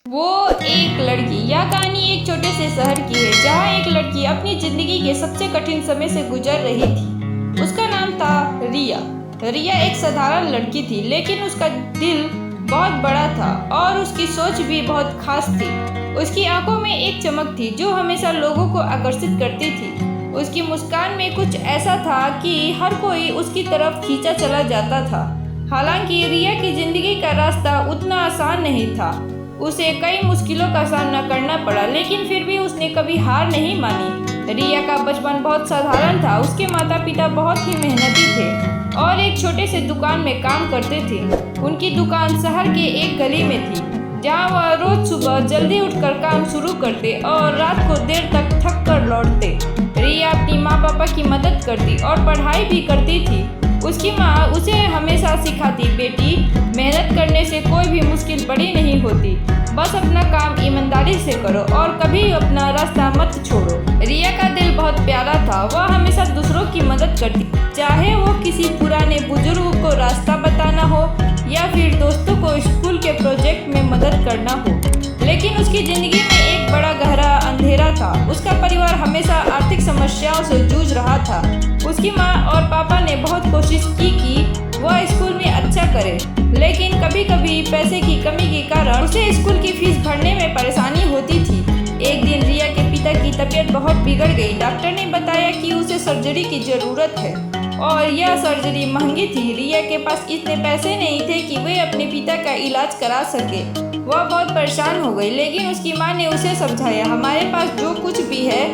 वो एक लड़की। यह कहानी एक छोटे से शहर की है जहाँ एक लड़की अपनी जिंदगी के सबसे कठिन समय से गुजर रही थी। उसका नाम था रिया। रिया एक साधारण लड़की थी, लेकिन उसका दिल बहुत बड़ा था और उसकी सोच भी बहुत खास थी। उसकी आंखों में एक चमक थी जो हमेशा लोगों को आकर्षित करती थी। उसकी मुस्कान में कुछ ऐसा था कि हर कोई उसकी तरफ खींचा चला जाता था। हालांकि रिया की जिंदगी का रास्ता उतना आसान नहीं था। उसे कई मुश्किलों का सामना करना पड़ा, लेकिन फिर भी उसने कभी हार नहीं मानी। रिया का बचपन बहुत साधारण था। उसके माता पिता बहुत ही मेहनती थे और एक छोटे से दुकान में काम करते थे। उनकी दुकान शहर के एक गली में थी, जहां वह रोज सुबह जल्दी उठकर काम शुरू करते और रात को देर तक थक कर लौटते। रिया अपनी माँ पापा की मदद करती और पढ़ाई भी करती थी। उसकी माँ उसे हमेशा सिखाती, बेटी मेहनत करने से कोई भी मुश्किल बड़ी नहीं होती, बस अपना काम ईमानदारी से करो और कभी अपना रास्ता मत छोड़ो। रिया का दिल बहुत प्यारा था। वह हमेशा दूसरों की मदद करती, चाहे वो किसी पुराने बुजुर्ग को रास्ता बताना हो या फिर दोस्तों को स्कूल के प्रोजेक्ट में मदद करना हो। लेकिन उसकी जिंदगी में एक बड़ा गहरा अंधेरा था। उसका परिवार हमेशा आर्थिक समस्याओं से जूझ रहा था। उसकी माँ और पापा ने बहुत कोशिश की कि वह स्कूल में अच्छा करे, लेकिन कभी कभी पैसे की कमी के कारण उसे स्कूल की फीस भरने में परेशानी होती थी। एक दिन रिया के पिता की तबीयत बहुत बिगड़ गई। डॉक्टर ने बताया कि उसे सर्जरी की जरूरत है और यह सर्जरी महंगी थी। रिया के पास इतने पैसे नहीं थे कि वे अपने पिता का इलाज करा सके। वह बहुत परेशान हो गई, लेकिन उसकी माँ ने उसे समझाया, हमारे पास जो कुछ भी है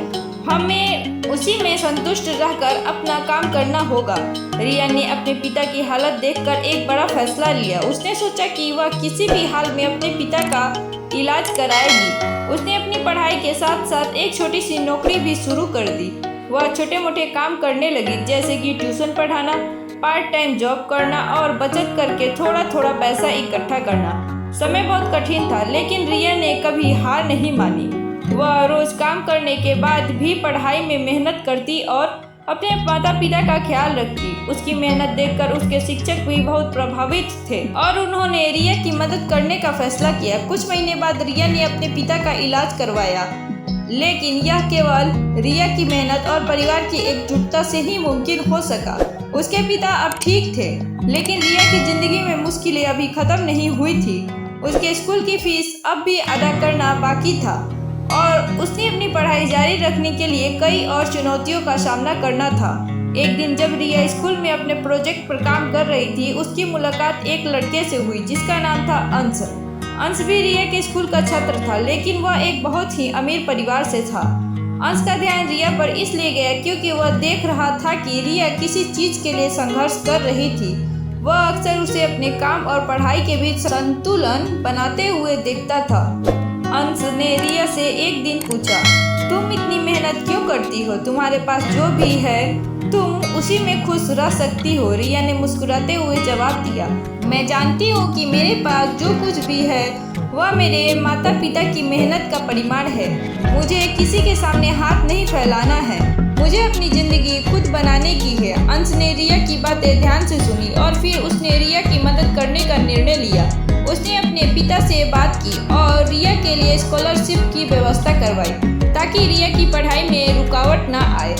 हमें उसी में संतुष्ट रहकर अपना काम करना होगा। रिया ने अपने पिता की हालत देखकर एक बड़ा फैसला लिया। उसने सोचा कि वह किसी भी हाल में अपने पिता का इलाज कराएगी। उसने अपनी पढ़ाई के साथ साथ एक छोटी सी नौकरी भी शुरू कर दी। वह छोटे मोटे काम करने लगी, जैसे कि ट्यूशन पढ़ाना, पार्ट टाइम जॉब करना और बचत करके थोड़ा थोड़ा पैसा इकट्ठा करना। समय बहुत कठिन था, लेकिन रिया ने कभी हार नहीं मानी। वह रोज काम करने के बाद भी पढ़ाई में मेहनत करती और अपने माता पिता का ख्याल रखती। उसकी मेहनत देखकर उसके शिक्षक भी बहुत प्रभावित थे और उन्होंने रिया की मदद करने का फैसला किया। कुछ महीने बाद रिया ने अपने पिता का इलाज करवाया, लेकिन यह केवल रिया की मेहनत और परिवार की एकजुटता से ही मुमकिन हो सका। उसके पिता अब ठीक थे, लेकिन रिया की जिंदगी में मुश्किलें अभी खत्म नहीं हुई थी। उसके स्कूल की फीस अब भी अदा करना बाकी था और उसने अपनी पढ़ाई जारी रखने के लिए कई और चुनौतियों का सामना करना था। एक दिन जब रिया स्कूल में अपने प्रोजेक्ट पर काम कर रही थी, उसकी मुलाकात एक लड़के से हुई जिसका नाम था अंश। अंश भी रिया के स्कूल का छात्र था, लेकिन वह एक बहुत ही अमीर परिवार से था। अंश का ध्यान रिया पर इसलिए गया क्योंकि वह देख रहा था कि रिया किसी चीज के लिए संघर्ष कर रही थी। वह अक्सर उसे अपने काम और पढ़ाई के बीच संतुलन बनाते हुए देखता था। अंश ने रिया से एक दिन पूछा, तुम इतनी मेहनत क्यों करती हो? तुम्हारे पास जो भी है तुम उसी में खुश रह सकती हो। रिया ने मुस्कुराते हुए जवाब दिया, मैं जानती हूँ कि मेरे पास जो कुछ भी है वह मेरे माता पिता की मेहनत का परिमाण है। मुझे किसी के सामने हाथ नहीं फैलाना है, मुझे अपनी जिंदगी खुद बनाने की है। अंश ने रिया की बातें ध्यान से सुनी और फिर उसने रिया की मदद करने का निर्णय लिया। उसने अपने पिता से बात की और रिया के लिए स्कॉलरशिप की व्यवस्था करवाई ताकि रिया की पढ़ाई में रुकावट न आए।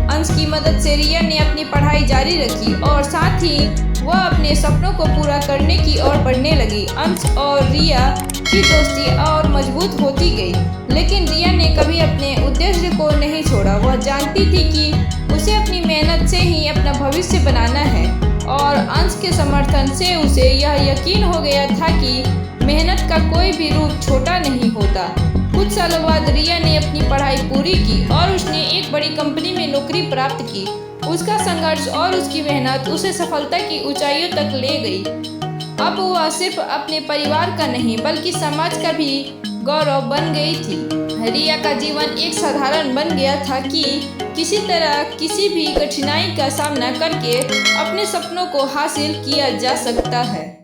अंश की मदद से रिया ने अपनी पढ़ाई जारी रखी और साथ ही वह अपने सपनों को पूरा करने की ओर बढ़ने लगी। अंश और रिया की दोस्ती और मजबूत होती गई, लेकिन रिया ने कभी अपने उद्देश्य को नहीं छोड़ा। वह जानती थी कि उसे अपनी मेहनत से ही अपना भविष्य बनाना है और अंश के समर्थन से उसे यह यकीन हो गया था कि मेहनत का कोई भी रूप छोटा नहीं होता। कुछ सालों बाद रिया ने अपनी पढ़ाई पूरी की और उसने एक बड़ी कंपनी में नौकरी प्राप्त की। उसका संघर्ष और उसकी मेहनत उसे सफलता की ऊंचाइयों तक ले गई। अब वह सिर्फ अपने परिवार का नहीं बल्कि समाज का भी गौरव बन गई थी। रिया का जीवन एक साधारण बन गया था कि किसी तरह किसी भी कठिनाई का सामना करके अपने सपनों को हासिल किया जा सकता है।